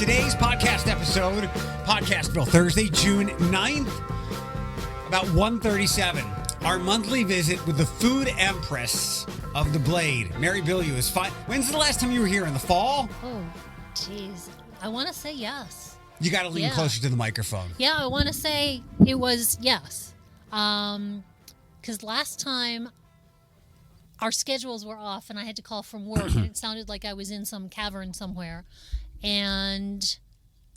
Today's podcast episode, Podcastville, Thursday, June 9th, about 1:37. Our monthly visit with the food empress of the Blade, Mary Bilyeu, is fine. When's the last time you were here? In the fall? Oh, jeez. I want to say yes. You got to lean closer to the microphone. Yeah, I want to say it was yes. Because last time our schedules were off and I had to call from work and it sounded like I was in some cavern somewhere. And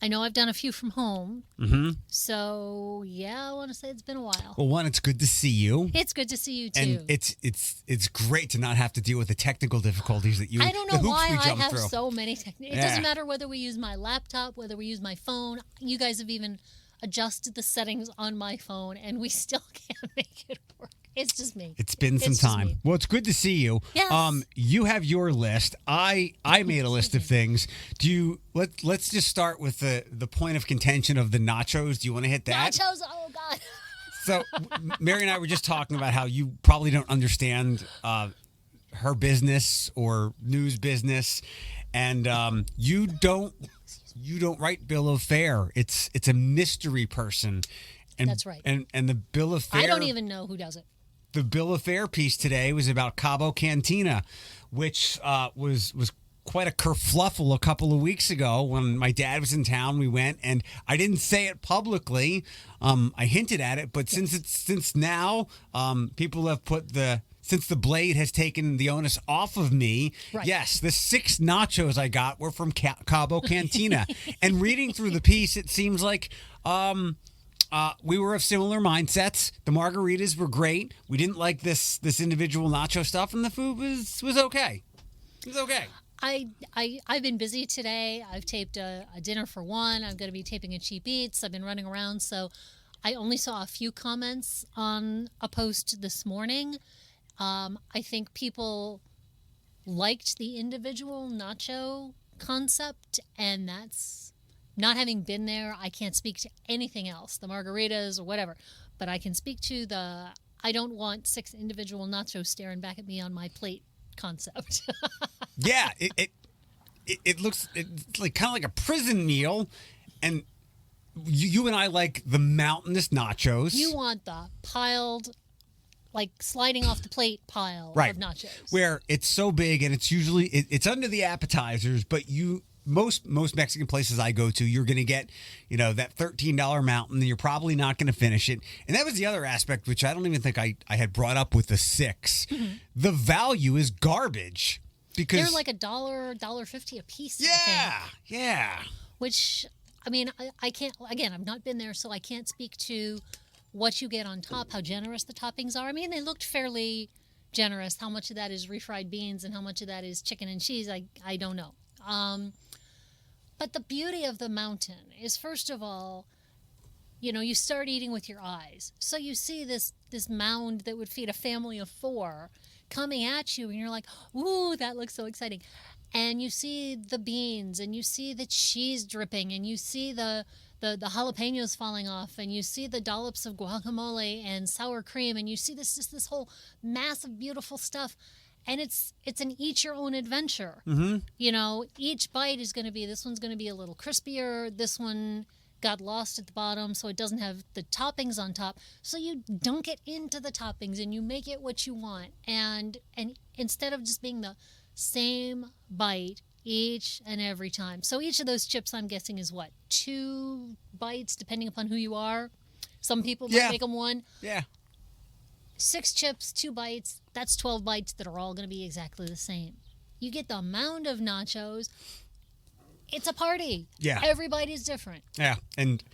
I know I've done a few from home. Mm-hmm. So, yeah, I want to say it's been a while. Well, one, it's good to see you. It's good to see you, too. And it's great to not have to deal with the technical difficulties that I don't know why I have through. so many It doesn't matter whether we use my laptop, whether we use my phone. You guys have even adjusted the settings on my phone, and we still can't make it work. It's just me. It's been some time. Well, it's good to see you. Yes. You have your list. I made a list of things. Let's just start with the point of contention of the nachos. Do you want to hit that? Nachos, oh God. So Mary and I were just talking about how you probably don't understand her business or news business, and you don't write bill of fare. It's a mystery person. And, That's right. And the bill of fare. I don't even know who does it. The bill of fare piece today was about Cabo Cantina, which was quite a kerfluffle a couple of weeks ago when my dad was in town. We went, and I didn't say it publicly. I hinted at it, but since now people have since the Blade has taken the onus off of me, right. Yes, the 6 nachos I got were from Cabo Cantina. And reading through the piece, it seems like we were of similar mindsets. The margaritas were great. We didn't like this individual nacho stuff, and the food was okay. It was okay. I've been busy today. I've taped a dinner for one. I'm going to be taping a Cheap Eats. I've been running around, so I only saw a few comments on a post this morning. I think people liked the individual nacho concept, and that's not having been there. I can't speak to anything else, the margaritas or whatever, but I can speak to the I don't want 6 individual nachos staring back at me on my plate concept. Yeah, it looks it's like kind of like a prison meal, and you and I like the mountainous nachos. You want the piled, like sliding off the plate pile of nachos. Where it's so big and it's usually it's under the appetizers, but most Mexican places I go to, you're going to get, that $13 mountain, and you're probably not going to finish it. And that was the other aspect, which I don't even think I had brought up with the 6. Mm-hmm. The value is garbage because they're like $1.50 a piece. Yeah. Which, I mean, I can't. Again, I've not been there, so I can't speak to what you get on top, how generous the toppings are. I mean, they looked fairly generous. How much of that is refried beans and how much of that is chicken and cheese, I don't know. But the beauty of the mountain is, first of all, you start eating with your eyes. So you see this mound that would feed a family of 4 coming at you, and you're like, ooh, that looks so exciting. And you see the beans, and you see the cheese dripping, and you see the jalapenos falling off, and you see the dollops of guacamole and sour cream, and you see this whole mass of beautiful stuff. And it's an eat your own adventure. Mm-hmm. Each bite is going to be, this one's going to be a little crispier. This one got lost at the bottom, so it doesn't have the toppings on top. So you dunk it into the toppings and you make it what you want. And instead of just being the same bite each and every time. So each of those chips, I'm guessing, is what? 2 bites, depending upon who you are. Some people might make them 1. Yeah. 6 chips, 2 bites, that's 12 bites that are all going to be exactly the same. You get the mound of nachos. It's a party. Yeah. Every bite is different. Yeah. And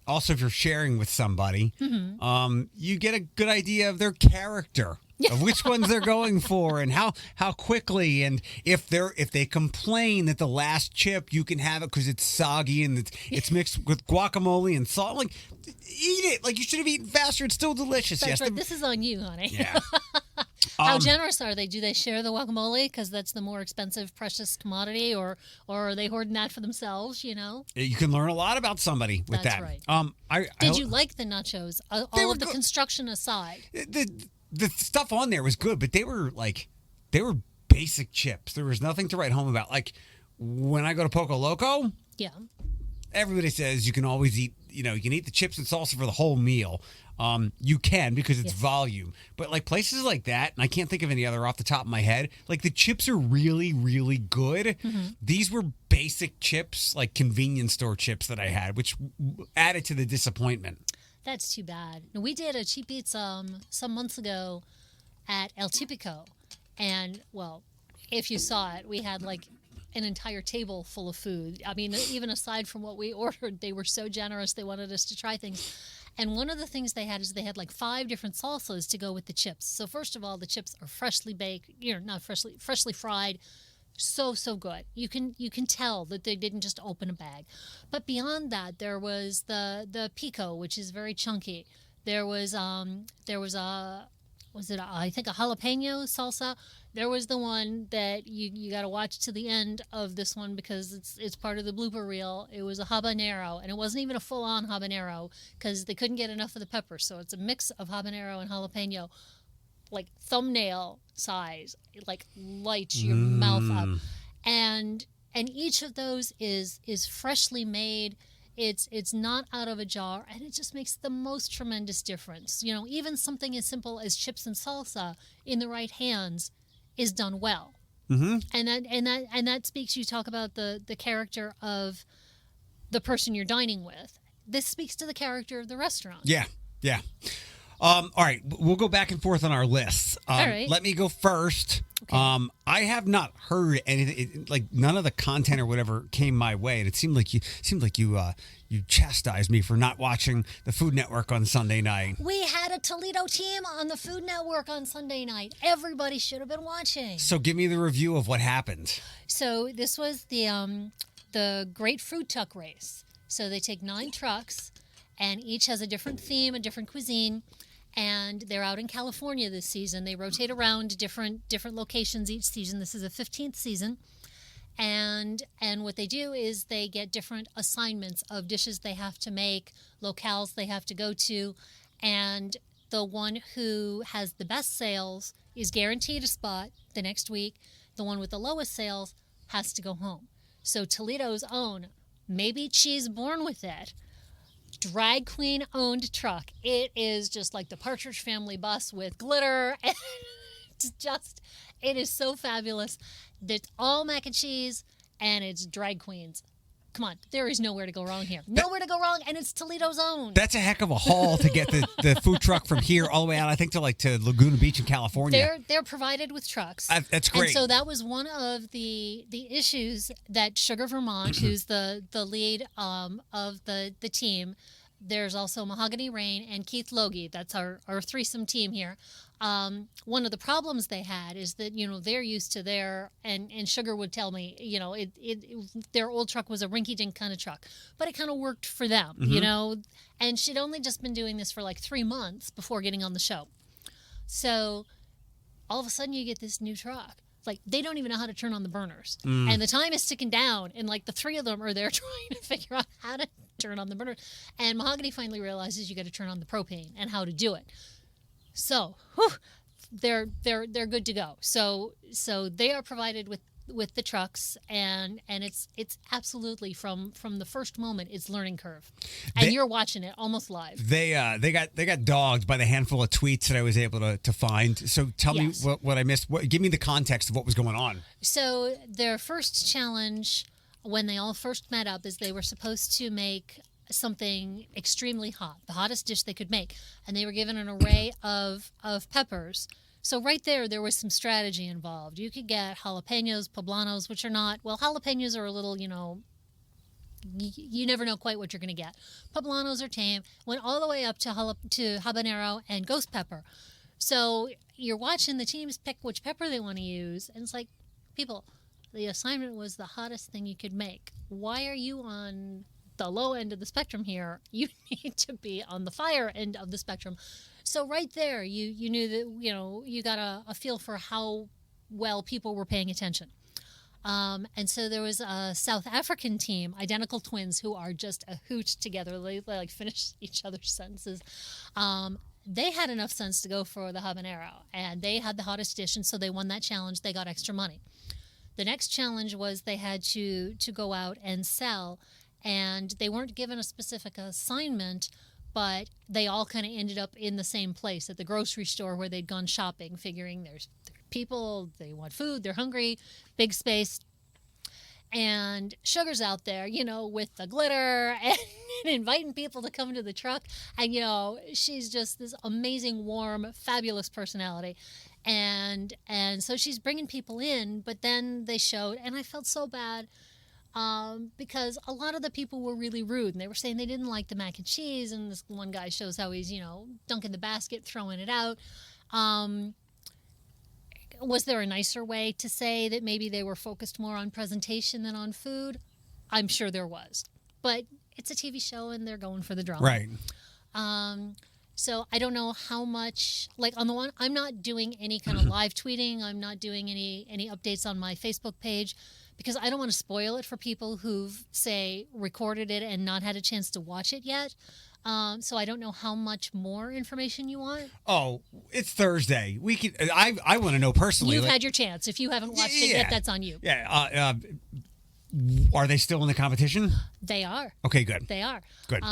also, if you're sharing with somebody, you get a good idea of their character, of which ones they're going for, and how quickly, and if they complain that the last chip you can have it because it's soggy and it's mixed with guacamole and salt, like eat it, like you should have eaten faster. It's still delicious. That's right. This is on you, honey. Yeah. How generous are they? Do they share the guacamole because that's the more expensive, precious commodity, or are they hoarding that for themselves? You can learn a lot about somebody with that's that. Right. Did you like the nachos? All of the construction aside, the stuff on there was good, but they were basic chips. There was nothing to write home about. Like when I go to Poco Loco, Yeah. everybody says you can always eat, you can eat the chips and salsa for the whole meal. You can because it's volume. But like places like that, and I can't think of any other off the top of my head, like the chips are really, really good. Mm-hmm. These were basic chips, like convenience store chips that I had, which added to the disappointment. That's too bad. Now, we did a cheap eats some months ago at El Tipico. And, well, if you saw it, we had like an entire table full of food. I mean, even aside from what we ordered, they were so generous. They wanted us to try things. And one of the things they had is they had like 5 different salsas to go with the chips. So first of all, the chips are freshly baked, not freshly fried. So good. You can tell that they didn't just open a bag. But beyond that, there was the pico, which is very chunky. There was I think a jalapeno salsa. There was the one that you got to watch to the end of this one because it's part of the blooper reel. It was a habanero, and it wasn't even a full-on habanero because they couldn't get enough of the pepper. So it's a mix of habanero and jalapeno, like thumbnail size. It like lights your mouth up, and each of those is freshly made. It's not out of a jar, and it just makes the most tremendous difference. Even something as simple as chips and salsa in the right hands is done well. Mm-hmm. And that speaks. You talk about the character of the person you're dining with. This speaks to the character of the restaurant. Yeah. All right, we'll go back and forth on our lists. All right. Let me go first. Okay. I have not heard anything. Like none of the content or whatever came my way, and it seemed like you chastised me for not watching the Food Network on Sunday night. We had a Toledo team on the Food Network on Sunday night. Everybody should have been watching. So give me the review of what happened. So this was the Great Food Truck Race. So they take 9 trucks, and each has a different theme, a different cuisine. And they're out in California this season. They rotate around different locations each season. This is a 15th season. And what they do is they get different assignments of dishes they have to make, locales they have to go to, and the one who has the best sales is guaranteed a spot the next week. The one with the lowest sales has to go home. So Toledo's own, maybe Cheese born with it, drag queen owned truck. It is just like the Partridge Family bus with glitter. It is so fabulous. It's all mac and cheese and it's drag queens. Come on, there is nowhere to go wrong here. Nowhere to go wrong, and it's Toledo's own. That's a heck of a haul to get the food truck from here all the way out, I think, to Laguna Beach in California. They're provided with trucks. That's great. And so that was one of the issues that Sugar Vermont, who's the lead of the team. There's also Mahogany Rain and Keith Logie. That's our threesome team here. One of the problems they had is that, they're used to and Sugar would tell me, their old truck was a rinky-dink kind of truck, but it kind of worked for them, and she'd only just been doing this for like 3 months before getting on the show. So all of a sudden you get this new truck. Like, they don't even know how to turn on the burners. And the time is ticking down, and like the 3 of them are there trying to figure out how to turn on the burner. And Mahogany finally realizes you got to turn on the propane and how to do it. So, they're good to go. So they are provided with the trucks, and it's absolutely from the first moment it's learning curve, and you're watching it almost live. They got dogged by the handful of tweets that I was able to find. So tell me what I missed. Give me the context of what was going on. So their first challenge, when they all first met up, is they were supposed to make something extremely hot, the hottest dish they could make, and they were given an array of peppers. So right there was some strategy involved. You could get jalapenos, poblanos, which are not, well, jalapenos are a little, you never know quite what you're going to get. Poblanos are tame. Went all the way up to habanero and ghost pepper. So you're watching the teams pick which pepper they want to use, and it's like, people, the assignment was the hottest thing you could make. Why are you on the low end of the spectrum here? You need to be on the fire end of the spectrum. So right there, you knew that, you got a feel for how well people were paying attention. And so there was a South African team, identical twins, who are just a hoot together. They like finish each other's sentences. They had enough sense to go for the habanero, and they had the hottest dish, and so they won that challenge. They got extra money. The next challenge was they had to go out and sell, and they weren't given a specific assignment, but they all kind of ended up in the same place at the grocery store where they'd gone shopping, figuring there's people, they want food, they're hungry, big space. And Sugar's out there, with the glitter and inviting people to come to the truck. And, she's just this amazing, warm, fabulous personality. And so she's bringing people in, but then they showed, and I felt so bad because a lot of the people were really rude, and they were saying they didn't like the mac and cheese, and this one guy shows how he's, dunking the basket, throwing it out. Was there a nicer way to say that maybe they were focused more on presentation than on food? I'm sure there was. But it's a TV show, and they're going for the drama. Right. So I don't know how much, like on the one, I'm not doing any kind of live tweeting. I'm not doing any updates on my Facebook page because I don't want to spoil it for people who've, say, recorded it and not had a chance to watch it yet. So I don't know how much more information you want. Oh, it's Thursday. We can. I want to know personally. You've had your chance. If you haven't watched it yet, that's on you. Yeah. Are they still in the competition? They are. Okay, good. They are. Good.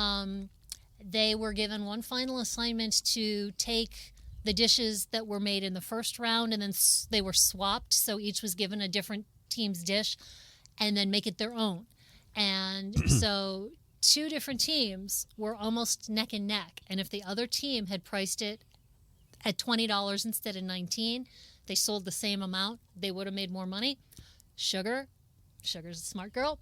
They were given one final assignment to take the dishes that were made in the first round, and then they were swapped. So each was given a different team's dish, and then make it their own. And so 2 different teams were almost neck and neck. And if the other team had priced it at $20 instead of $19, they sold the same amount, they would have made more money. Sugar's a smart girl.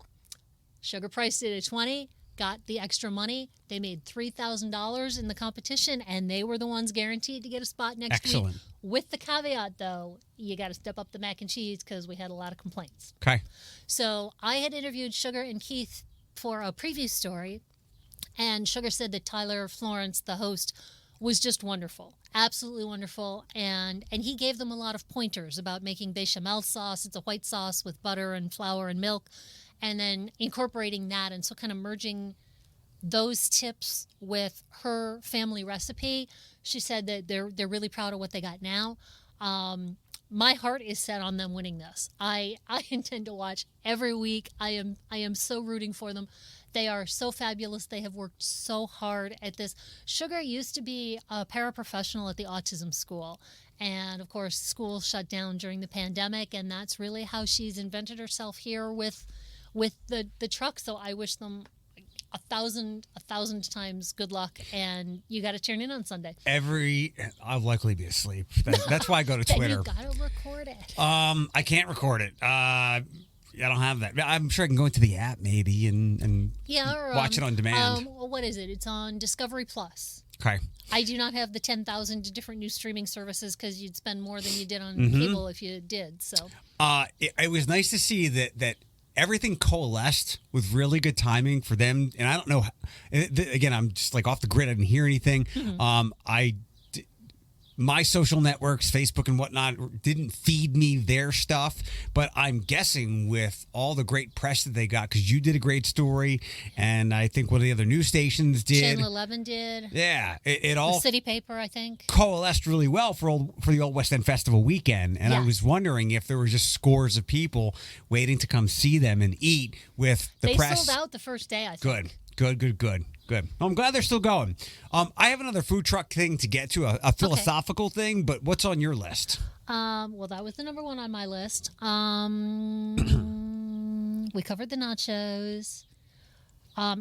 Sugar priced it at $20, got the extra money. They made $3,000 in the competition, and they were the ones guaranteed to get a spot next week. With the caveat, though, you got to step up the mac and cheese because we had a lot of complaints. Okay. So I had interviewed Sugar and Keith for a preview story, and Sugar said that Tyler Florence, the host, was just wonderful, absolutely wonderful, and he gave them a lot of pointers about making bechamel sauce. It's a white sauce with butter and flour and milk, and then incorporating that, and so kind of merging those tips with her family recipe. She said that they're really proud of what they got now. My heart is set on them winning this. I intend to watch every week. I am so rooting for them. They are so fabulous. They have worked so hard at this. Sugar used to be a paraprofessional at the autism school. And, of course, school shut down during the pandemic, and that's really how she's invented herself here with the truck. So I wish them a thousand times good luck, and you got to tune in on Sunday. I'll likely be asleep. That's why I go to Then Twitter. you got to record it. I can't record it. I don't have that. I'm sure I can go into the app maybe and watch it on demand. What is it? It's on Discovery Plus. Okay. I do not have the 10,000 different new streaming services because you'd spend more than you did on cable if you did. So it was nice to see that everything coalesced with really good timing for them. And I don't know. Again, I'm just like off the grid. I didn't hear anything. My social networks, Facebook and whatnot, didn't feed me their stuff. But I'm guessing with all the great press that they got, because you did a great story, and I think one of the other news stations did. Channel 11 did. Yeah, it all. The City Paper, I think. Coalesced really well for the Old West End Festival weekend. And I was wondering if there were just scores of people waiting to come see them and eat with the press. They sold out the first day, I think. Good. Well, I'm glad they're still going. I have another food truck thing to get to, a philosophical thing, but what's on your list? Well, that was the number one on my list. We covered the nachos.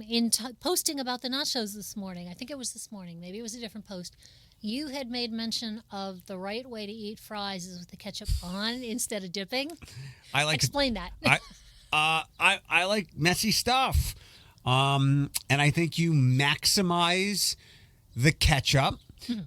In posting about the nachos this morning, I think it was this morning, maybe it was a different post, you had made mention of the right way to eat fries is with the ketchup on instead of dipping. Explain that. I like messy stuff. And I think you maximize the ketchup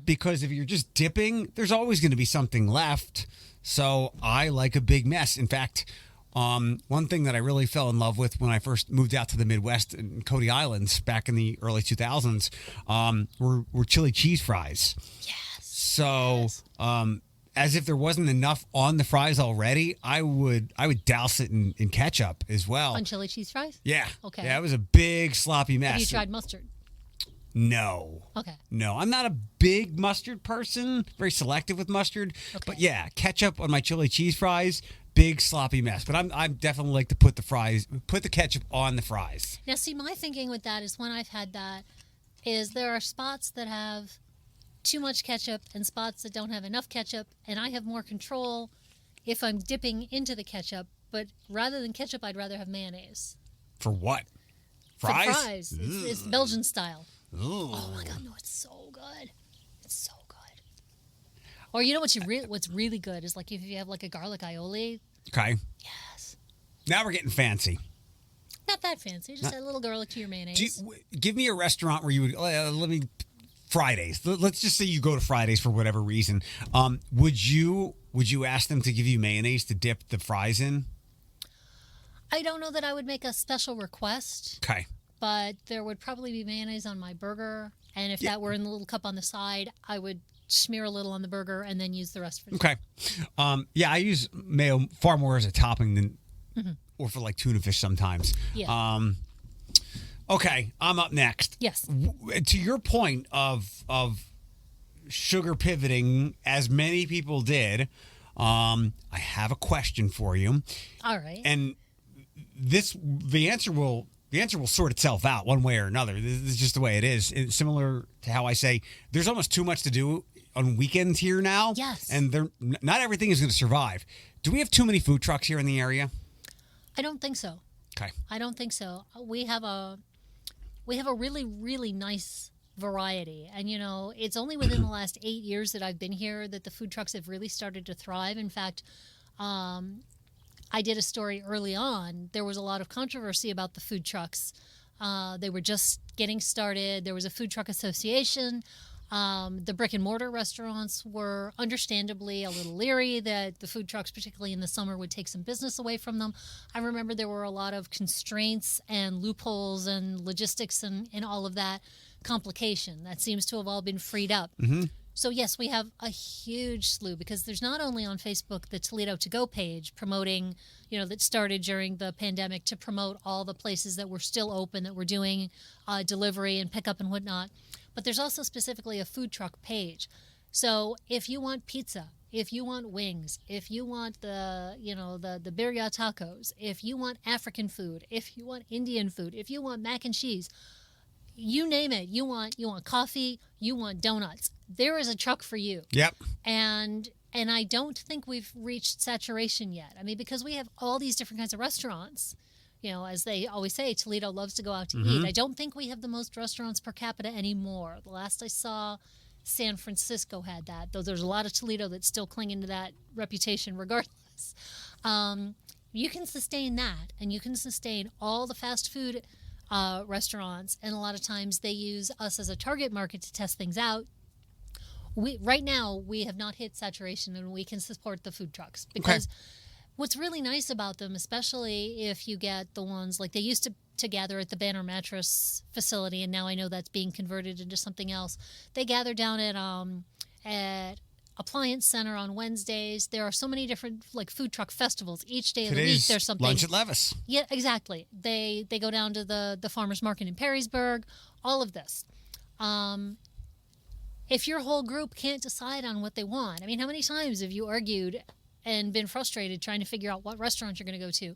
because if you're just dipping, there's always going to be something left. So I like a big mess. In fact, one thing that I really fell in love with when I first moved out to the Midwest in Cody Islands back in the early 2000s were chili cheese fries. Yes. So as if there wasn't enough on the fries already, I would douse it in ketchup as well. On chili cheese fries? Yeah. Okay. Yeah, it was a big sloppy mess. Have you tried mustard? No. Okay. No, I'm not a big mustard person. Very selective with mustard. Okay. But yeah, ketchup on my chili cheese fries, big sloppy mess. But I'm definitely like to put the ketchup on the fries. Now, see, my thinking with that is when I've had that is there are spots that have too much ketchup and spots that don't have enough ketchup, and I have more control if I'm dipping into the ketchup. But rather than ketchup, I'd rather have mayonnaise. For what? Fries? For fries. It's Belgian style. Ooh. Oh my God, no, it's so good. It's so good. Or you know what's really good is like if you have like a garlic aioli. Okay. Yes. Now we're getting fancy. Not that fancy. Just add a little garlic to your mayonnaise. Give me a restaurant where you would Fridays. Let's just say you go to Fridays for whatever reason. Would you ask them to give you mayonnaise to dip the fries in? I don't know that I would make a special request. Okay. But there would probably be mayonnaise on my burger, and if that were in the little cup on the side, I would smear a little on the burger and then use the rest for Okay. I use mayo far more as a topping than or for like tuna fish sometimes. Yeah. Okay, I'm up next. Yes. To your point of sugar pivoting, as many people did, I have a question for you. All right. And the answer will sort itself out one way or another. This is just the way it is. It's similar to how I say there's almost too much to do on weekends here now. Yes. And not everything is going to survive. Do we have too many food trucks here in the area? I don't think so. Okay. I don't think so. We have a really, really nice variety. And, it's only within the last 8 years that I've been here that the food trucks have really started to thrive. In fact, I did a story early on. There was a lot of controversy about the food trucks. They were just getting started. There was a food truck association. The brick and mortar restaurants were understandably a little leery that the food trucks, particularly in the summer, would take some business away from them. I remember there were a lot of constraints and loopholes and logistics and all of that complication. That seems to have all been freed up. Mm-hmm. So, yes, we have a huge slew because there's not only on Facebook the Toledo To Go page promoting, that started during the pandemic to promote all the places that were still open, that were doing delivery and pickup and whatnot, but there's also specifically a food truck page. So if you want pizza, if you want wings, if you want the birria tacos, if you want African food, if you want Indian food, if you want mac and cheese, you name it. You want coffee, you want donuts. There is a truck for you. Yep. And I don't think we've reached saturation yet. I mean, because we have all these different kinds of restaurants. As they always say, Toledo loves to go out to eat. I don't think we have the most restaurants per capita anymore. The last I saw, San Francisco had that, though there's a lot of Toledo that's still clinging to that reputation regardless. You can sustain that, and you can sustain all the fast food restaurants, and a lot of times they use us as a target market to test things out. Right now, we have not hit saturation, and we can support the food trucks because what's really nice about them, especially if you get the ones like they used to gather at the Banner Mattress facility, and now I know that's being converted into something else. They gather down at Appliance Center on Wednesdays. There are so many different food truck festivals each day of the week. There's something. Lunch at Levis. Yeah, exactly. They go down to the farmers market in Perrysburg. All of this. If your whole group can't decide on what they want, I mean, how many times have you argued and been frustrated trying to figure out what restaurant you're going to go to?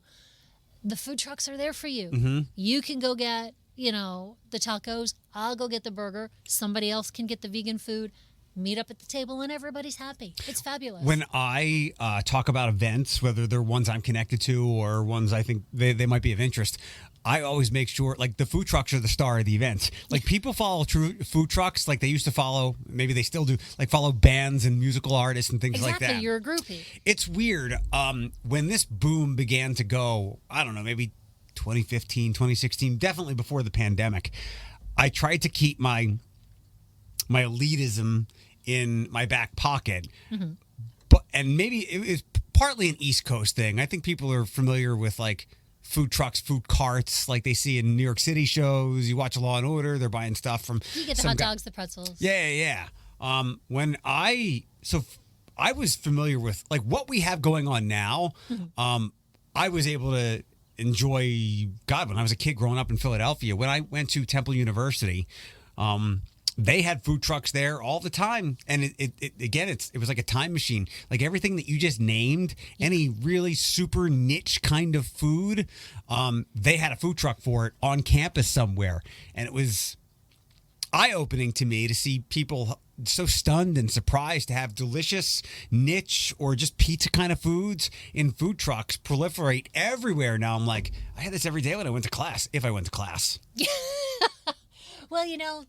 The food trucks are there for you. Mm-hmm. You can go get, the tacos. I'll go get the burger. Somebody else can get the vegan food. Meet up at the table and everybody's happy. It's fabulous. When I talk about events, whether they're ones I'm connected to or ones I think they might be of interest, I always make sure, the food trucks are the star of the event. People follow food trucks like they used to follow, maybe they still do, follow bands and musical artists and things like that. Exactly, you're a groupie. It's weird. When this boom began to go, I don't know, maybe 2015, 2016, definitely before the pandemic, I tried to keep my elitism in my back pocket. Mm-hmm. And maybe it was partly an East Coast thing. I think people are familiar with food trucks, food carts, like they see in New York City shows. You watch Law and Order, they're buying stuff from. You get the hot dogs, the pretzels. Yeah. When I was familiar with what we have going on now. Mm-hmm. I was able to enjoy when I was a kid growing up in Philadelphia. When I went to Temple University, they had food trucks there all the time. And it was like a time machine. Like everything that you just named, any really super niche kind of food, they had a food truck for it on campus somewhere. And it was eye-opening to me to see people so stunned and surprised to have delicious niche or just pizza kind of foods in food trucks proliferate everywhere. Now I'm like, I had this every day when I went to class, if I went to class. Well,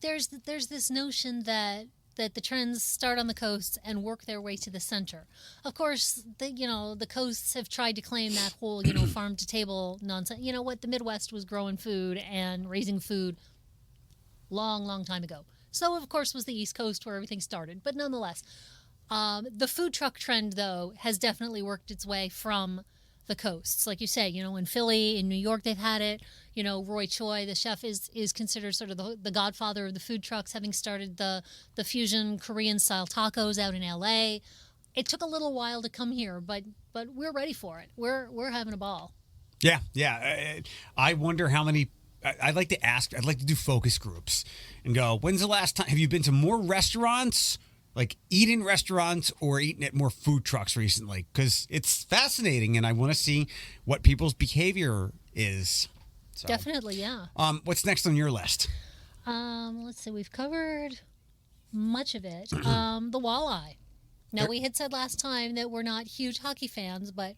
there's this notion that the trends start on the coasts and work their way to the center. Of course, the coasts have tried to claim that whole, farm to table nonsense. You know what? The Midwest was growing food and raising food long time ago. So, of course, was the East Coast where everything started. But nonetheless, the food truck trend, though, has definitely worked its way from the coasts. Like you say, in Philly, in New York, they've had it. Roy Choi, the chef, is considered sort of the godfather of the food trucks, having started the fusion Korean-style tacos out in L.A. It took a little while to come here, but we're ready for it. We're having a ball. Yeah. I wonder how many... I'd like to ask, I'd like to do focus groups and go, when's the last time, have you been to more restaurants, like eating restaurants, or eating at more food trucks recently? Because it's fascinating and I want to see what people's behavior is. So, definitely, yeah. What's next on your list? Let's see, we've covered much of it. The walleye. Now, we had said last time that we're not huge hockey fans, but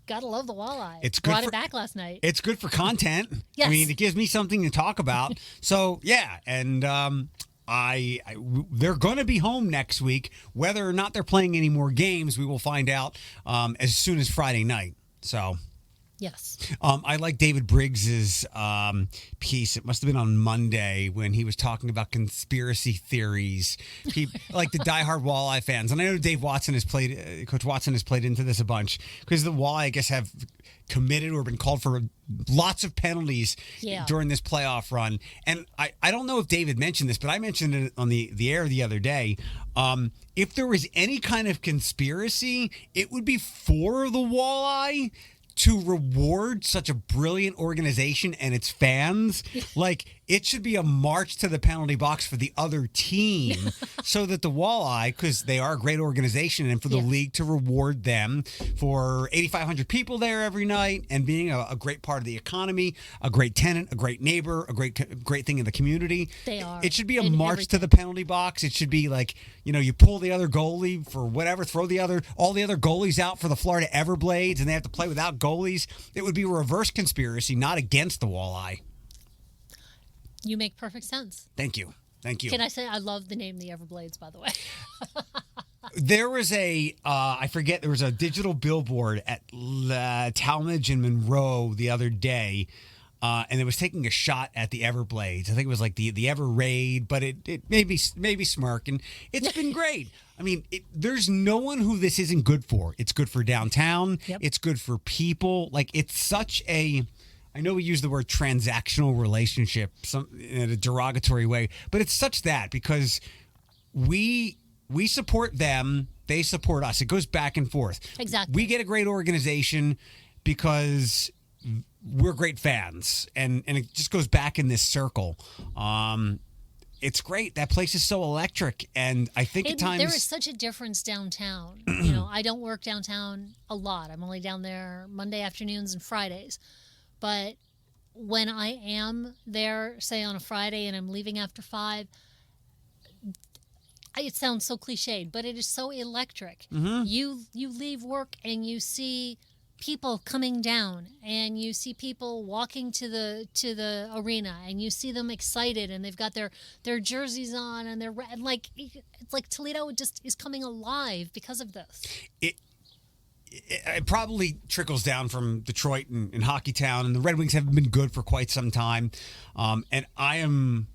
gotta love the walleye. It's good. Brought it back last night. It's good for content. Yes. I mean, it gives me something to talk about. So yeah, and they're going to be home next week. Whether or not they're playing any more games, we will find out as soon as Friday night. So. Yes. I like David Briggs's piece. It must have been on Monday when he was talking about conspiracy theories. He, like the diehard walleye fans, and I know Coach Watson has played into this a bunch because the walleye, I guess, have committed or been called for lots of penalties during this playoff run. And I don't know if David mentioned this, but I mentioned it on the air the other day. If there was any kind of conspiracy, it would be for the walleye to reward such a brilliant organization and its fans. Like, it should be a march to the penalty box for the other team so that the walleye, because they are a great organization, and for the league to reward them for 8,500 people there every night and being a great part of the economy, a great tenant, a great neighbor, a great thing in the community. They are. It should be a march to the penalty box. It should be like, you pull the other goalie for whatever, throw all the other goalies out for the Florida Everblades, and they have to play without goalies. It would be a reverse conspiracy, not against the walleye. You make perfect sense. Thank you. Can I say I love the name the Everblades, by the way? There was I forget, there was a digital billboard at Talmadge and Monroe the other day, and it was taking a shot at the Everblades. I think it was like the Ever Raid, but it made me smirk, and it's been great. I mean, there's no one who this isn't good for. It's good for downtown. Yep. It's good for people. Like, it's such a... I know we use the word transactional relationship in a derogatory way, but it's such that because we support them, they support us. It goes back and forth. Exactly. We get a great organization because we're great fans, and it just goes back in this circle. It's great. That place is so electric, and I think at times... There is such a difference downtown. I don't work downtown a lot. I'm only down there Monday afternoons and Fridays. But when I am there, say on a Friday, and I'm leaving after 5, it sounds so cliched, but it is so electric. Mm-hmm. You leave work and you see people coming down, and you see people walking to the arena, and you see them excited, and they've got their jerseys on, and it's like Toledo just is coming alive because of this. It probably trickles down from Detroit and Hockeytown, and the Red Wings have been good for quite some time. And I am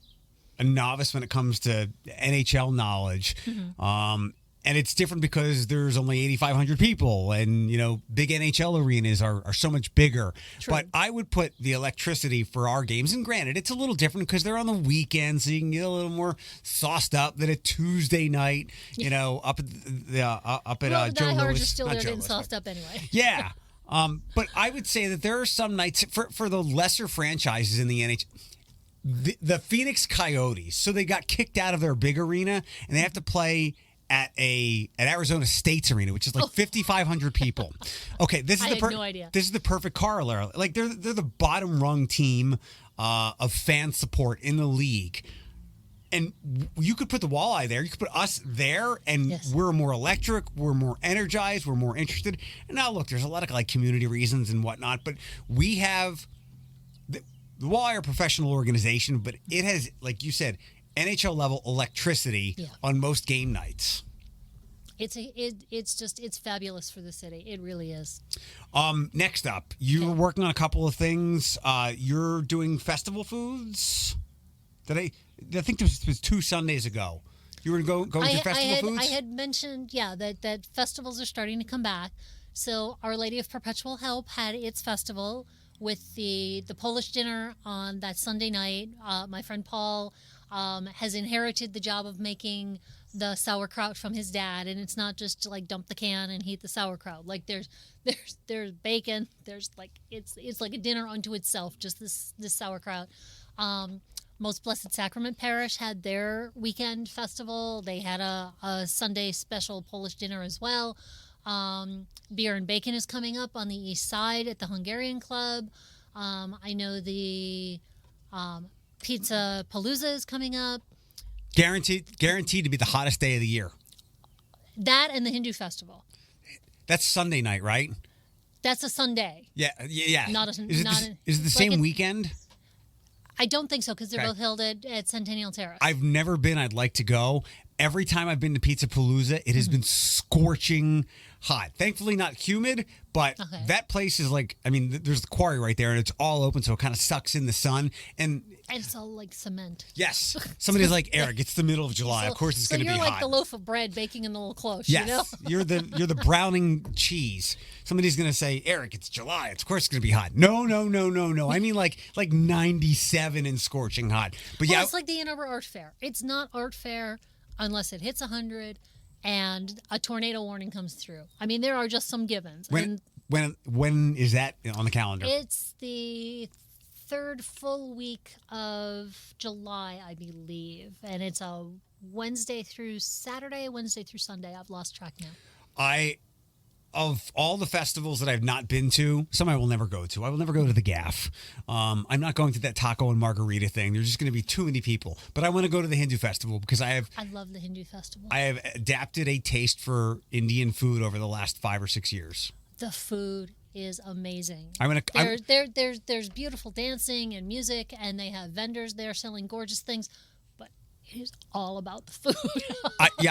a novice when it comes to NHL knowledge. Mm-hmm. And it's different because there's only 8,500 people, and, big NHL arenas are so much bigger. True. But I would put the electricity for our games, and granted, it's a little different because they're on the weekend, so you can get a little more sauced up than a Tuesday night, up at the Joe diehards Louis. are still there getting sauced up anyway. Yeah. But I would say that there are some nights for the lesser franchises in the NHL. the Phoenix Coyotes. So they got kicked out of their big arena, and they have to play at Arizona State's arena, which is like 5,500 people. Okay, this is I had no idea. This is the perfect corollary. Like they're the bottom rung team of fan support in the league. And you could put the Walleye there. You could put us there, and Yes. we're more electric. We're more energized. We're more interested. And now, look, there's a lot of like community reasons and whatnot, but we have the Walleye are a professional organization, but it has, like you said, NHL level electricity on most game nights. It's fabulous for the city. It really is. Next up, you're working on a couple of things. You're doing festival foods. I think this was 2 Sundays ago. You were going to festival foods? I had mentioned, that festivals are starting to come back. So Our Lady of Perpetual Help had its festival with the Polish dinner on that Sunday night. My friend Paul has inherited the job of making the sauerkraut from his dad, and it's not just to like dump the can and heat the sauerkraut. Like there's bacon. There's like it's like a dinner unto itself. Just this sauerkraut. Most Blessed Sacrament Parish had their weekend festival. They had a Sunday special Polish dinner as well. Beer and Bacon is coming up on the east side at the Hungarian Club. I know the Pizza Palooza is coming up. Guaranteed to be the hottest day of the year. That and the Hindu Festival. That's Sunday night, right? That's a Sunday. Yeah. Is it the same weekend? I don't think so, because they're both held at Centennial Terrace. I've never been. I'd like to go. Every time I've been to Pizza Palooza, it has been scorching hot. Thankfully, not humid, but that place is like, I mean, there's the quarry right there, and it's all open, so it kind of sucks in the sun. And it's all like cement. Yes. Somebody's like, Eric, it's the middle of July. Of course it's going to be hot. So you're like the loaf of bread baking in the little close, yes. you know? You're the browning cheese. Somebody's going to say, Eric, it's July. Of course it's going to be hot. No. I mean like 97 and scorching hot. But Well, it's like the Ann Arbor Art Fair. It's not art fair unless it hits 100 and a tornado warning comes through. I mean, there are just some givens. When is that on the calendar? It's the third full week of July, I believe. And it's a Wednesday through Saturday, Wednesday through Sunday. I've lost track now. Of all the festivals that I've not been to, some I will never go to. I will never go to the Gaff. I'm not going to that taco and margarita thing. There's just going to be too many people. But I want to go to the Hindu festival because I love the Hindu festival. I have adapted a taste for Indian food over the last 5 or 6 years. The food is amazing. There's beautiful dancing and music, and they have vendors there selling gorgeous things. It is all about the food.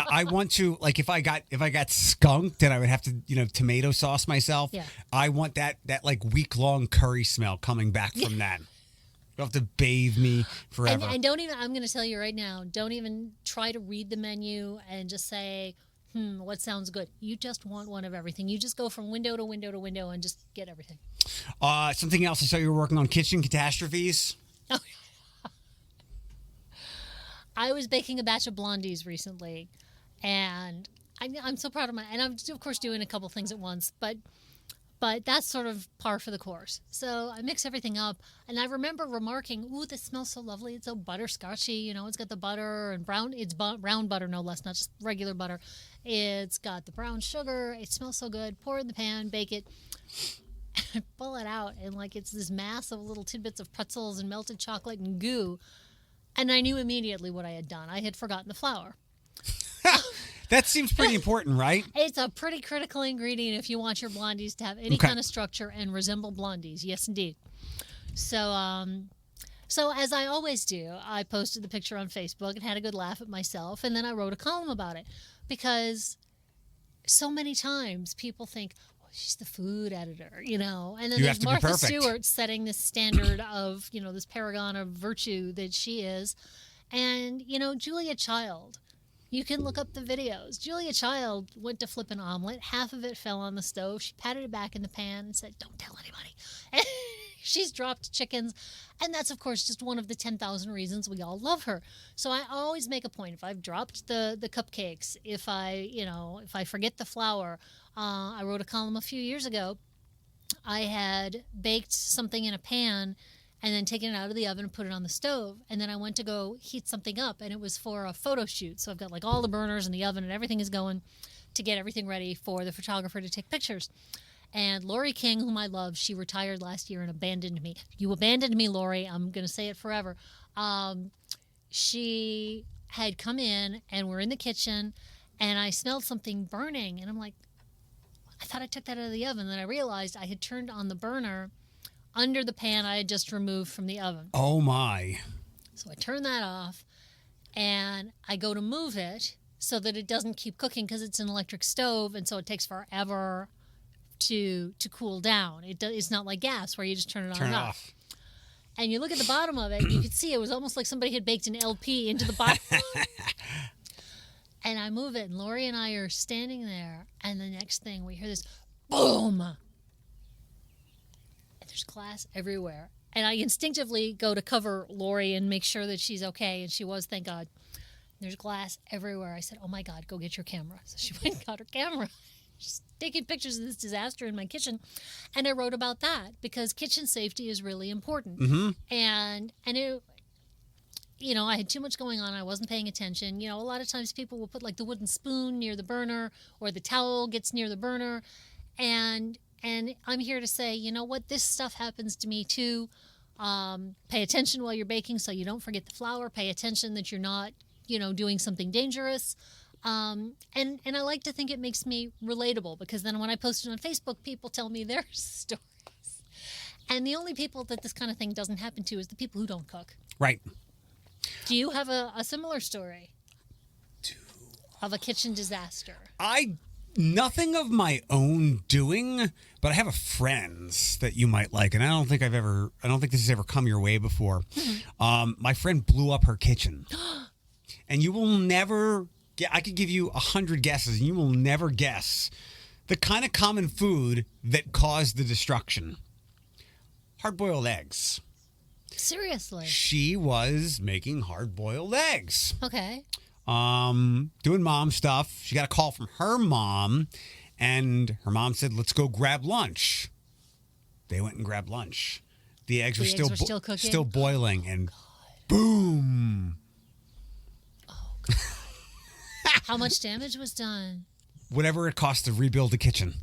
I want to, like, if I got skunked and I would have to, tomato sauce myself. Yeah. I want that like week-long curry smell coming back from that. You'll have to bathe me forever. And don't even, I'm going to tell you right now, don't even try to read the menu and just say, what sounds good. You just want one of everything. You just go from window to window to window and just get everything. Something else I saw you were working on, kitchen catastrophes. Oh, I was baking a batch of blondies recently, and I'm so proud of and I'm of course doing a couple things at once, but that's sort of par for the course. So I mix everything up, and I remember remarking, "Ooh, this smells so lovely. It's so butterscotchy. It's got the butter and brown. It's brown butter, no less, not just regular butter. It's got the brown sugar. It smells so good. Pour it in the pan, bake it." Pull it out, and like it's this mass of little tidbits of pretzels and melted chocolate and goo. And I knew immediately what I had done. I had forgotten the flour. That seems pretty important, right? It's a pretty critical ingredient if you want your blondies to have any kind of structure and resemble blondies. Yes, indeed. So as I always do, I posted the picture on Facebook and had a good laugh at myself. And then I wrote a column about it because so many times people think, she's the food editor, And then there's Martha Stewart setting this standard of, this paragon of virtue that she is. And, Julia Child, you can look up the videos. Julia Child went to flip an omelet. Half of it fell on the stove. She patted it back in the pan and said, "Don't tell anybody." And she's dropped chickens. And that's, of course, just one of the 10,000 reasons we all love her. So I always make a point. If I've dropped the cupcakes, if I forget the flour, I wrote a column a few years ago. I had baked something in a pan, and then taken it out of the oven and put it on the stove. And then I went to go heat something up, and it was for a photo shoot. So I've got like all the burners in the oven and everything is going to get everything ready for the photographer to take pictures. And Lori King, whom I love, she retired last year and abandoned me. You abandoned me, Lori. I'm going to say it forever. She had come in, and we're in the kitchen, and I smelled something burning. And I'm like, I thought I took that out of the oven. Then I realized I had turned on the burner under the pan I had just removed from the oven. Oh, my. So I turn that off, and I go to move it so that it doesn't keep cooking because it's an electric stove, and so it takes forever to cool down. It's not like gas where you just turn it on and off. And you look at the bottom of it, you could see it was almost like somebody had baked an LP into the bottom. And I move it, and Lori and I are standing there, and the next thing we hear this boom. And there's glass everywhere. And I instinctively go to cover Lori and make sure that she's okay, and she was, thank God. There's glass everywhere. I said, oh my God, go get your camera. So she went and got her camera. She's taking pictures of this disaster in my kitchen. And I wrote about that because kitchen safety is really important. Mm-hmm. And it, you know, I had too much going on. I wasn't paying attention. You know, a lot of times people will put like the wooden spoon near the burner, or the towel gets near the burner. And I'm here to say, you know what? This stuff happens to me too. Pay attention while you're baking so you don't forget the flour. Pay attention that you're not, you know, doing something dangerous. And I like to think it makes me relatable, because then when I post it on Facebook, people tell me their stories. And the only people that this kind of thing doesn't happen to is the people who don't cook. Right. Do you have a similar story of a kitchen disaster? Nothing of my own doing, but I have a friend's that you might like, and I don't think this has ever come your way before. My friend blew up her kitchen. And you will never, I could give you 100 guesses, and you will never guess the kind of common food that caused the destruction. Hard-boiled eggs. Seriously? She was making hard-boiled eggs. Okay. Doing mom stuff. She got a call from her mom, and her mom said, let's go grab lunch. They went and grabbed lunch. The eggs were still cooking? Still boiling, and boom. How much damage was done? Whatever it cost to rebuild the kitchen.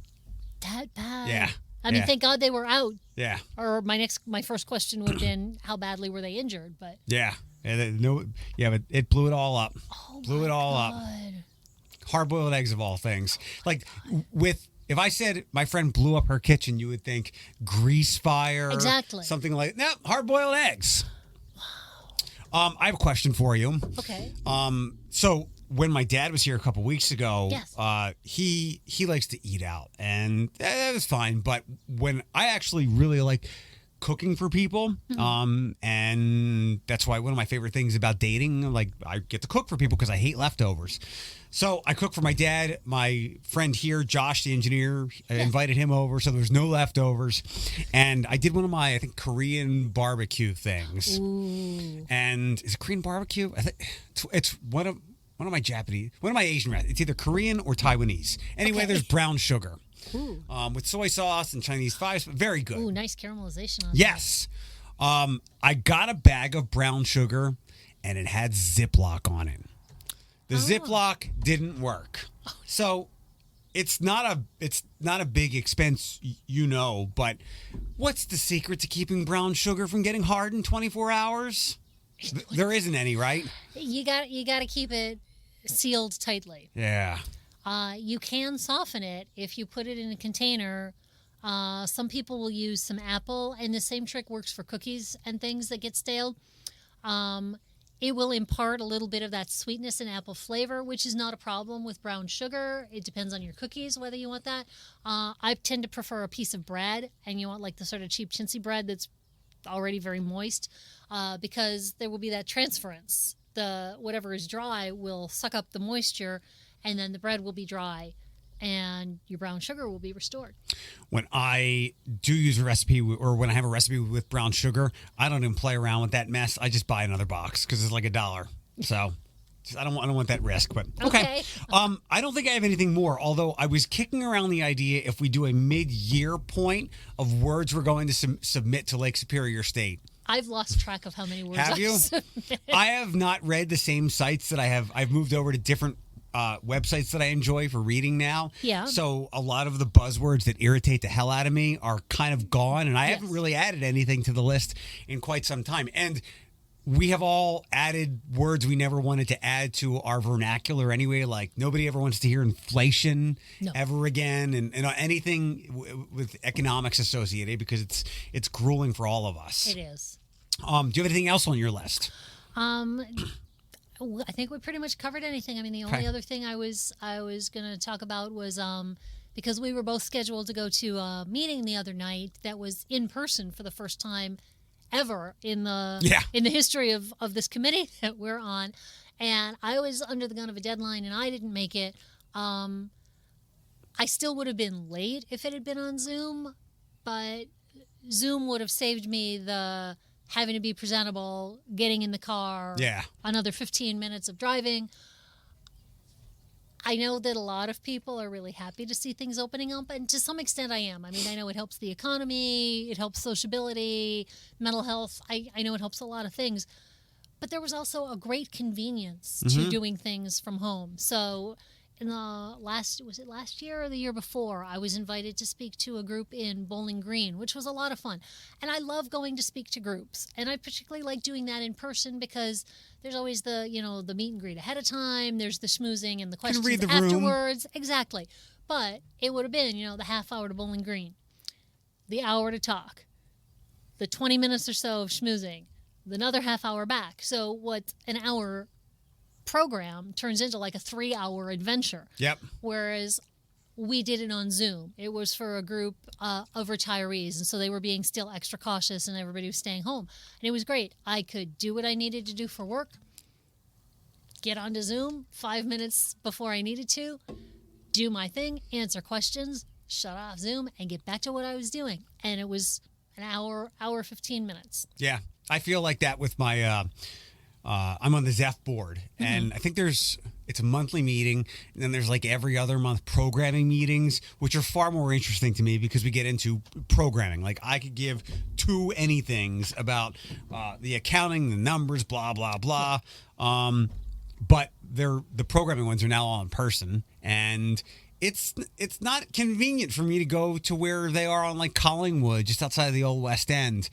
That bad? Yeah. I mean, thank God they were out. Yeah. Or my first question would have been, how badly were they injured? But yeah. But it blew it all up. Blew it all up. Hard-boiled eggs of all things. Like if I said my friend blew up her kitchen, you would think grease fire. Exactly. Something like that. No, hard-boiled eggs. Wow. I have a question for you. Okay. So when my dad was here a couple weeks ago, yes. He likes to eat out, and that was fine. But when I actually really like cooking for people, and that's why one of my favorite things about dating, like I get to cook for people because I hate leftovers. So I cook for my dad. My friend here, Josh, the engineer, I invited him over, so there was no leftovers. And I did one of my, I think, Korean barbecue things. Ooh. And is it Korean barbecue? I think it's one of my Asian recipes. It's either Korean or Taiwanese. Anyway, there's brown sugar. Ooh. With soy sauce and Chinese spice. Very good. Ooh, nice caramelization on yes. I got a bag of brown sugar, and it had Ziploc on it. The Ziploc didn't work. So it's not a big expense, but what's the secret to keeping brown sugar from getting hard in 24 hours? There isn't any, right? You got to keep it sealed tightly. Yeah. You can soften it if you put it in a container. Some people will use some apple, and the same trick works for cookies and things that get stale. It will impart a little bit of that sweetness and apple flavor, which is not a problem with brown sugar. It depends on your cookies, whether you want that. I tend to prefer a piece of bread, and you want like the sort of cheap chintzy bread that's already very moist, because there will be that transference. Whatever is dry will suck up the moisture, and then the bread will be dry, and your brown sugar will be restored. When I do use a recipe, or when I have a recipe with brown sugar, I don't even play around with that mess. I just buy another box because it's like $1. So I don't want that risk. But okay. I don't think I have anything more. Although I was kicking around the idea if we do a mid-year point of words we're going to submit to Lake Superior State. I've lost track of how many words Have I've you? submitted. I have not read the same sites that I have. I've moved over to different websites that I enjoy for reading now. Yeah. So a lot of the buzzwords that irritate the hell out of me are kind of gone, and I haven't really added anything to the list in quite some time. And we have all added words we never wanted to add to our vernacular anyway. Like nobody ever wants to hear inflation ever again, and anything with economics associated, because it's grueling for all of us. It is. Do you have anything else on your list? I think we pretty much covered anything. I mean, the only other thing I was going to talk about was because we were both scheduled to go to a meeting the other night that was in person for the first time ever in the history of this committee that we're on, and I was under the gun of a deadline and I didn't make it. I still would have been late if it had been on Zoom, but Zoom would have saved me the having to be presentable, getting in the car, another 15 minutes of driving. I know that a lot of people are really happy to see things opening up, and to some extent I am. I mean, I know it helps the economy, it helps sociability, mental health. I know it helps a lot of things. But there was also a great convenience to doing things from home. So in the last year or the year before, I was invited to speak to a group in Bowling Green, which was a lot of fun. And I love going to speak to groups. And I particularly like doing that in person because there's always the meet and greet ahead of time. There's the schmoozing and the questions afterwards. Exactly. But it would have been, the half hour to Bowling Green, the hour to talk, the 20 minutes or so of schmoozing, another half hour back. So what an hour program turns into like a 3-hour adventure. Yep. Whereas we did it on Zoom. It was for a group of retirees, and so they were being still extra cautious, and everybody was staying home. And it was great. I could do what I needed to do for work, get onto Zoom 5 minutes before I needed to, do my thing, answer questions, shut off Zoom, and get back to what I was doing. And it was an hour 15 minutes. Yeah, I feel like that with my... I'm on the Zeph board, and I think it's a monthly meeting, and then there's like every other month programming meetings, which are far more interesting to me because we get into programming. Like I could give two anythings about the accounting, the numbers, blah, blah, blah. But the programming ones are now all in person, and it's not convenient for me to go to where they are on like Collingwood, just outside of the old West End.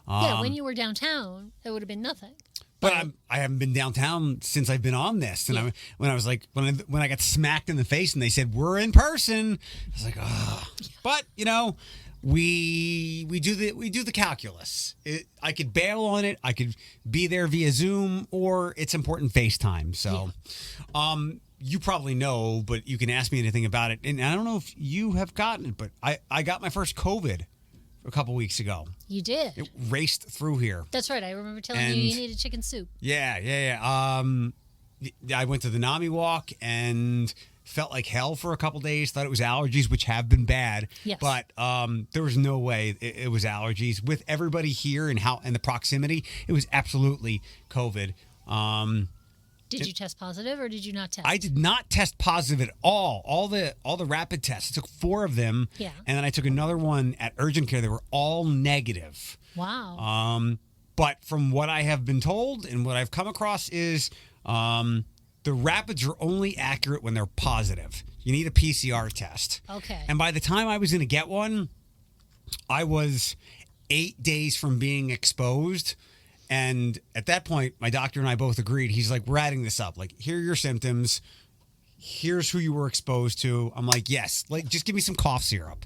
When you were downtown, it would have been nothing. But I haven't been downtown since I've been on this, and when I got smacked in the face and they said we're in person, I was like, oh. But we do the calculus. I could bail on it. I could be there via Zoom, or it's important FaceTime. So, you probably know, but you can ask me anything about it. And I don't know if you have gotten it, but I got my first COVID a couple weeks ago. You did. It raced through here. That's right. I remember telling you needed chicken soup. Yeah. I went to the NAMI walk and felt like hell for a couple days. Thought it was allergies, which have been bad. Yes. But there was no way it was allergies. With everybody here and the proximity, it was absolutely COVID. Did you test positive or did you not test? I did not test positive at all. All the rapid tests. I took 4 of them. Yeah. And then I took another one at urgent care. They were all negative. Wow. But from what I have been told and what I've come across is the rapids are only accurate when they're positive. You need a PCR test. Okay. And by the time I was going to get one, I was 8 days from being exposed. And at that point, my doctor and I both agreed. He's like, we're adding this up. Like, here are your symptoms. Here's who you were exposed to. I'm like, yes. Like, just give me some cough syrup.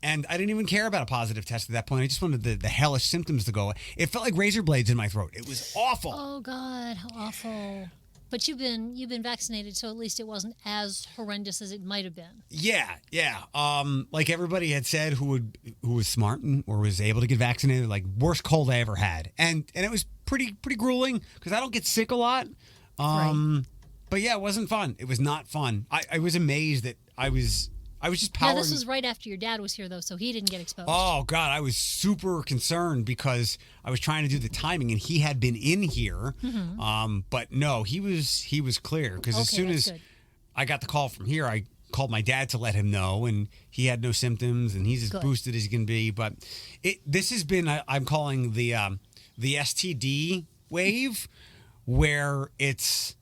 And I didn't even care about a positive test at that point. I just wanted the hellish symptoms to go. It felt like razor blades in my throat. It was awful. Oh, God. How awful. But you've been vaccinated, so at least it wasn't as horrendous as it might have been. Yeah. Like everybody had said who was smart or was able to get vaccinated, like worst cold I ever had. And it was pretty grueling because I don't get sick a lot. Right. But yeah, it wasn't fun. It was not fun. I was amazed that I was just powering. Now, this was right after your dad was here, though, so he didn't get exposed. Oh, God, I was super concerned because I was trying to do the timing, and he had been in here. Mm-hmm. But no, he was clear because as soon as I got the call from here, I called my dad to let him know, and he had no symptoms, and he's as boosted as he can be. But this has been, I'm calling the the STD wave where it's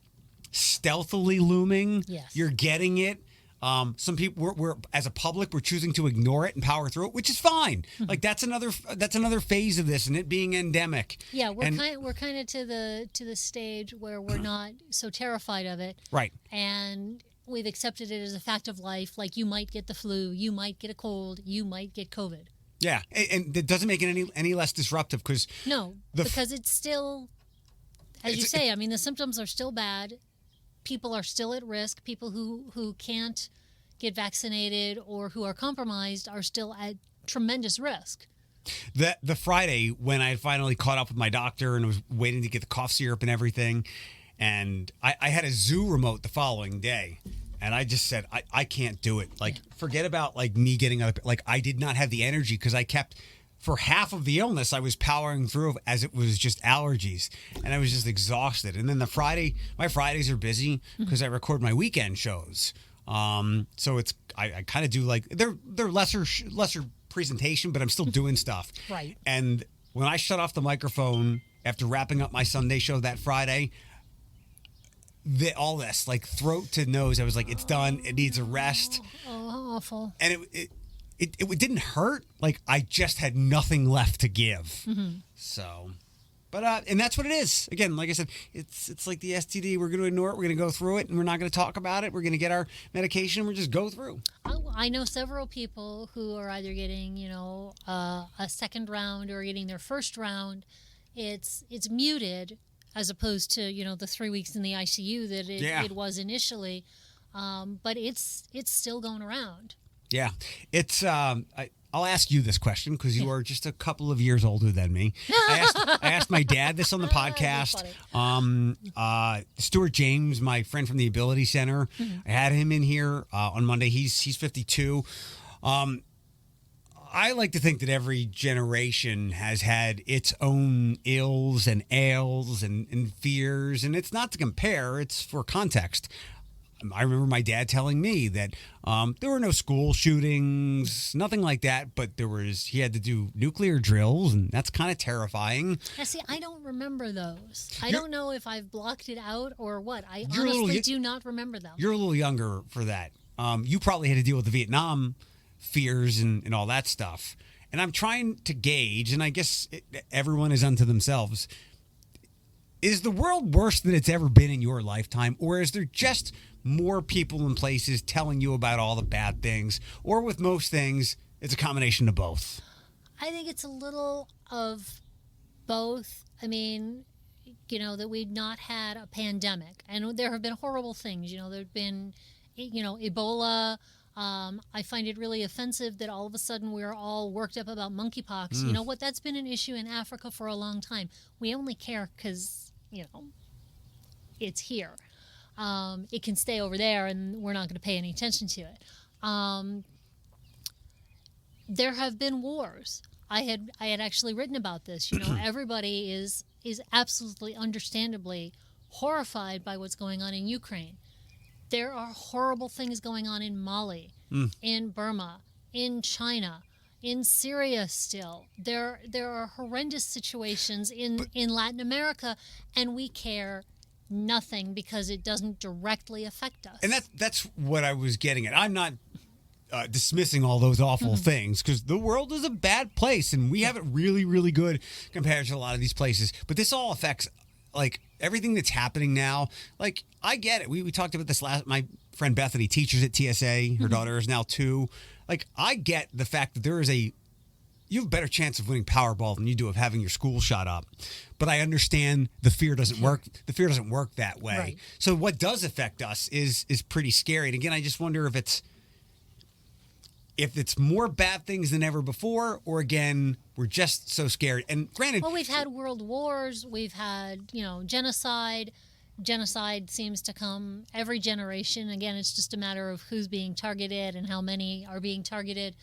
stealthily looming. Yes. You're getting it. Some people, we're as a public, we're choosing to ignore it and power through it, which is fine. Like that's another phase of this, and it being endemic. Yeah, we're kind of to the stage where we're not so terrified of it, Right. and we've accepted it as a fact of life. Like you might get the flu, you might get a cold, you might get COVID. Yeah, and it doesn't make it any less disruptive because because it's still, as you say, I mean, the symptoms are still bad. People are still at risk. People who can't get vaccinated or who are compromised are still at tremendous risk. The Friday when I finally caught up with my doctor and was waiting to get the cough syrup and everything, and I had a zoo remote the following day, and I just said I can't do it. Like forget about like me getting up. Like I did not have the energy because I kept. For half of the illness, I was powering through as it was just allergies, and I was just exhausted. And then my Fridays are busy because I record my weekend shows. So it's I kind of do like they're lesser presentation, but I'm still doing stuff. Right. And when I shut off the microphone after wrapping up my Sunday show that Friday, all this like throat to nose, I was like, it's done. It needs a rest. Oh, awful. And it didn't hurt. Like I just had nothing left to give. So, but and that's what it is. Again, like I said, it's like the STD. We're going to ignore it. We're going to go through it, and we're not going to talk about it. We're going to get our medication. And we'll just go through. I know several people who are either getting a second round or getting their first round. It's muted as opposed to the 3 weeks in the ICU that it was initially, but it's still going around. Yeah, it's. I'll ask you this question because you are just a couple of years older than me. I asked my dad this on the podcast. Stuart James, my friend from the Ability Center, I had him in here on Monday. He's 52. I like to think that every generation has had its own ills and ails and fears, and it's not to compare. It's for context. I remember my dad telling me that there were no school shootings, nothing like that, but he had to do nuclear drills, and that's kind of terrifying. Yeah, see, I don't remember those. I don't know if I've blocked it out or what. I honestly do not remember them. You're a little younger for that. You probably had to deal with the Vietnam fears and all that stuff. And I'm trying to gauge, and I guess everyone is unto themselves. Is the world worse than it's ever been in your lifetime, or is there just more people and places telling you about all the bad things? Or with most things, it's a combination of both? I think it's a little of both. I mean, that we've not had a pandemic. And there have been horrible things. There have been, Ebola. I find it really offensive that all of a sudden we're all worked up about monkeypox. You know what? That's been an issue in Africa for a long time. We only care because, it's here. It can stay over there and we're not going to pay any attention to it. There have been wars. I had actually written about this. Everybody is absolutely understandably horrified by what's going on in Ukraine. There are horrible things going on in Mali, in Burma, in China, in Syria still. There are horrendous situations in Latin America, and we care nothing because it doesn't directly affect us. And that's what I was getting at. I'm not dismissing all those awful things because the world is a bad place, and we have it really, really good compared to a lot of these places. But this all affects like everything that's happening now. Like I get it. We talked about this my friend Bethany teaches at TSA. Her daughter is now 2. Like I get the fact that you have a better chance of winning Powerball than you do of having your school shot up. But I understand the fear doesn't work. The fear doesn't work that way. Right. So what does affect us is pretty scary. And again, I just wonder if it's more bad things than ever before, or again, we're just so scared. And granted, well, we've had world wars, we've had, genocide. Genocide seems to come every generation. Again, it's just a matter of who's being targeted and how many are being targeted.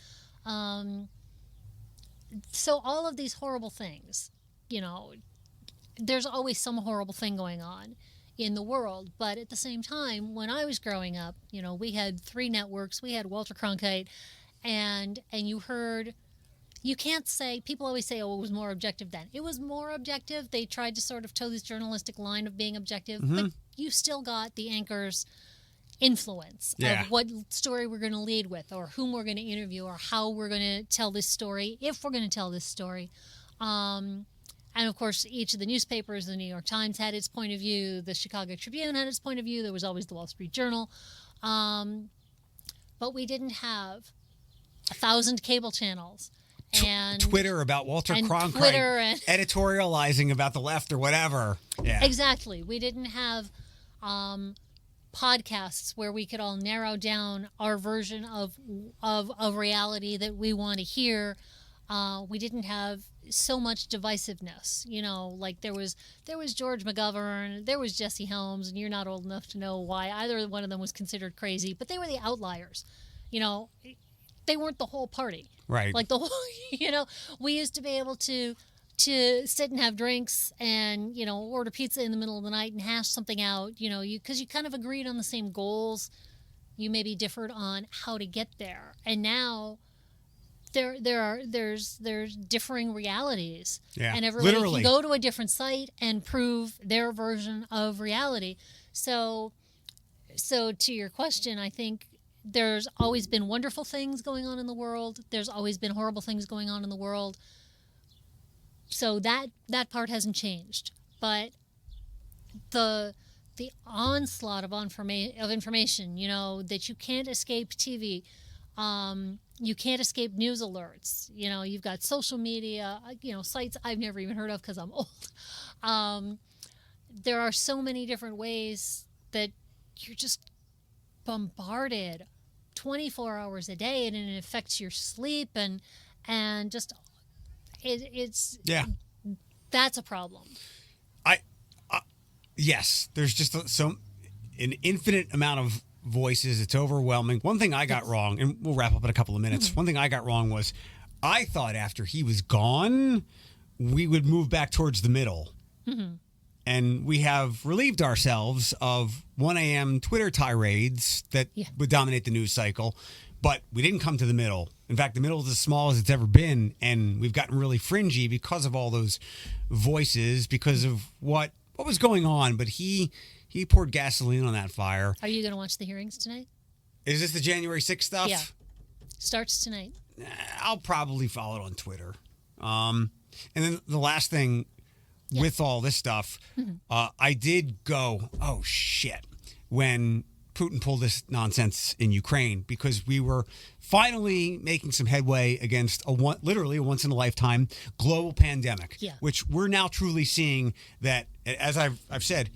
So all of these horrible things, there's always some horrible thing going on in the world. But at the same time, when I was growing up, we had 3 networks. We had Walter Cronkite, and you heard you can't say, people always say, oh, it was more objective then. It was more objective. They tried to sort of toe this journalistic line of being objective, but you still got the anchor's influence of what story we're going to lead with, or whom we're going to interview, or how we're going to tell this story, if we're going to tell this story. And of course, each of the newspapers, the New York Times had its point of view, the Chicago Tribune had its point of view, there was always the Wall Street Journal. But we didn't have 1,000 cable channels. And Twitter about Walter Cronkite editorializing about the left or whatever. Yeah. Exactly. We didn't have podcasts where we could all narrow down our version of reality that we want to hear. We didn't have so much divisiveness, like there was George McGovern, there was Jesse Helms, and you're not old enough to know why either one of them was considered crazy, but they were the outliers. They weren't the whole party. Right. Like the whole, we used to be able to sit and have drinks and, order pizza in the middle of the night and hash something out, because you kind of agreed on the same goals. You maybe differed on how to get there. And now there's differing realities. Yeah. And everybody can go to a different site and prove their version of reality. So to your question, I think there's always been wonderful things going on in the world. There's always been horrible things going on in the world. So that part hasn't changed. But the onslaught of information, that you can't escape TV. You can't escape news alerts. You've got social media, sites I've never even heard of because I'm old. There are so many different ways that you're just bombarded 24 hours a day, and it affects your sleep and just it's that's a problem. Yes, there's just an infinite amount of voices. It's overwhelming. One thing I got wrong, and we'll wrap up in a couple of minutes. One thing I got wrong was I thought after he was gone, we would move back towards the middle. And we have relieved ourselves of 1 a.m. Twitter tirades that would dominate the news cycle, but we didn't come to the middle. In fact, the middle is as small as it's ever been, and we've gotten really fringy because of all those voices, because of what was going on. But he poured gasoline on that fire. Are you going to watch the hearings tonight? Is this the January 6th stuff? Yeah. Starts tonight. I'll probably follow it on Twitter. And then the last thing with all this stuff, I did go, oh, shit, when Putin pulled this nonsense in Ukraine, because we were finally making some headway against literally a once-in-a-lifetime global pandemic, which we're now truly seeing that, as I've said,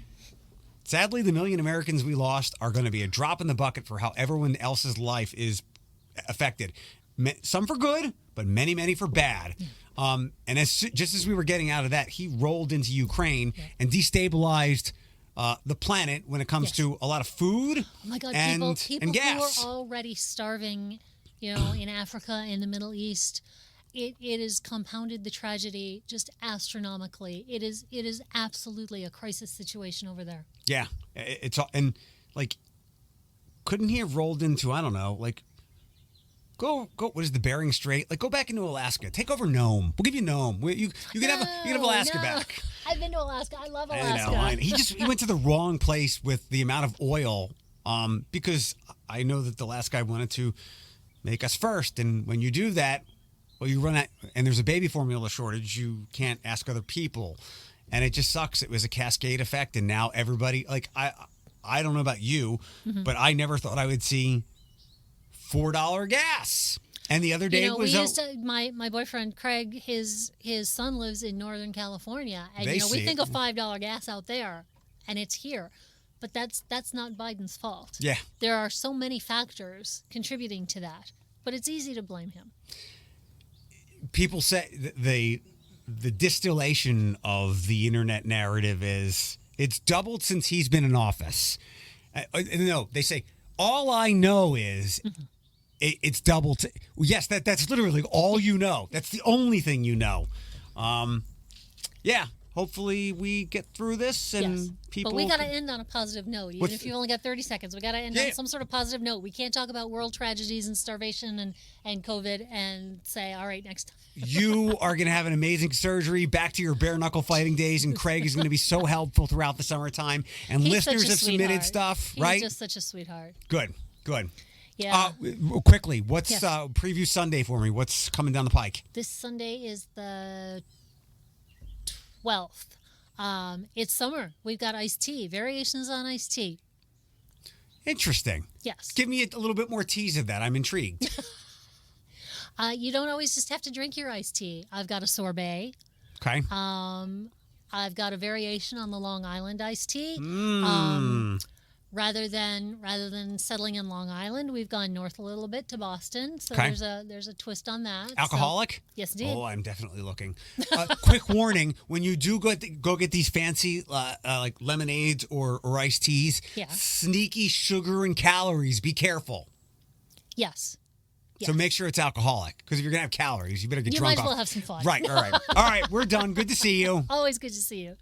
sadly, the million Americans we lost are going to be a drop in the bucket for how everyone else's life is affected. Some for good, but many, many for bad. And just as we were getting out of that, he rolled into Ukraine and destabilized the planet when it comes to a lot of food and people gas. Who are already starving, in Africa, in the Middle East. It has compounded the tragedy just astronomically. It is absolutely a crisis situation over there. Yeah, it's all, and couldn't he have rolled into, I don't know, go. What is the Bering Strait? Go back into Alaska. Take over Nome. We'll give you Nome. You can have Alaska back. I've been to Alaska. I love Alaska. I know. He went to the wrong place with the amount of oil. Because I know that the last guy wanted to make us first, and when you do that, well, you run out, and there's a baby formula shortage. You can't ask other people, and it just sucks. It was a cascade effect, and now everybody I don't know about you, but I never thought I would see $4 gas. And the other day my boyfriend Craig, his son lives in Northern California, and we think of $5 gas out there, and it's here, but that's not Biden's fault. Yeah, there are so many factors contributing to that, but it's easy to blame him. People say the distillation of the internet narrative is it's doubled since he's been in office. No, they say all I know is. It's doubled. Yes, that's literally all you know. That's the only thing you know. hopefully we get through this and Yes. people. But we got to end on a positive note. Even What's- if you only got 30 seconds, we got to end Yeah. on some sort of positive note. We can't talk about world tragedies and starvation and COVID and say, all right, next time. You are going to have an amazing surgery. Back to your bare knuckle fighting days, and Craig is going to be so helpful throughout the summertime. And He's listeners such a have submitted sweetheart. stuff, He's right? just such a sweetheart. Good. Yeah. Quickly, what's Yes. preview Sunday for me? What's coming down the pike? This Sunday is the 12th. It's summer. We've got iced tea, variations on iced tea. Interesting. Yes. Give me a little bit more tease of that. I'm intrigued. You don't always just have to drink your iced tea. I've got a sorbet. Okay. I've got a variation on the Long Island iced tea. Rather than settling in Long Island, we've gone north a little bit to Boston. So Okay. there's a twist on that. Alcoholic? So, yes, indeed. Oh, I'm definitely looking. Quick warning: when you do go get these fancy like lemonades or iced teas, Yeah. sneaky sugar and calories. Be careful. Yes. So make sure it's alcoholic, because if you're gonna have calories, you better get You drunk. might as well off. have some fun. Right. All right. All right. We're done. Good to see you. Always good to see you.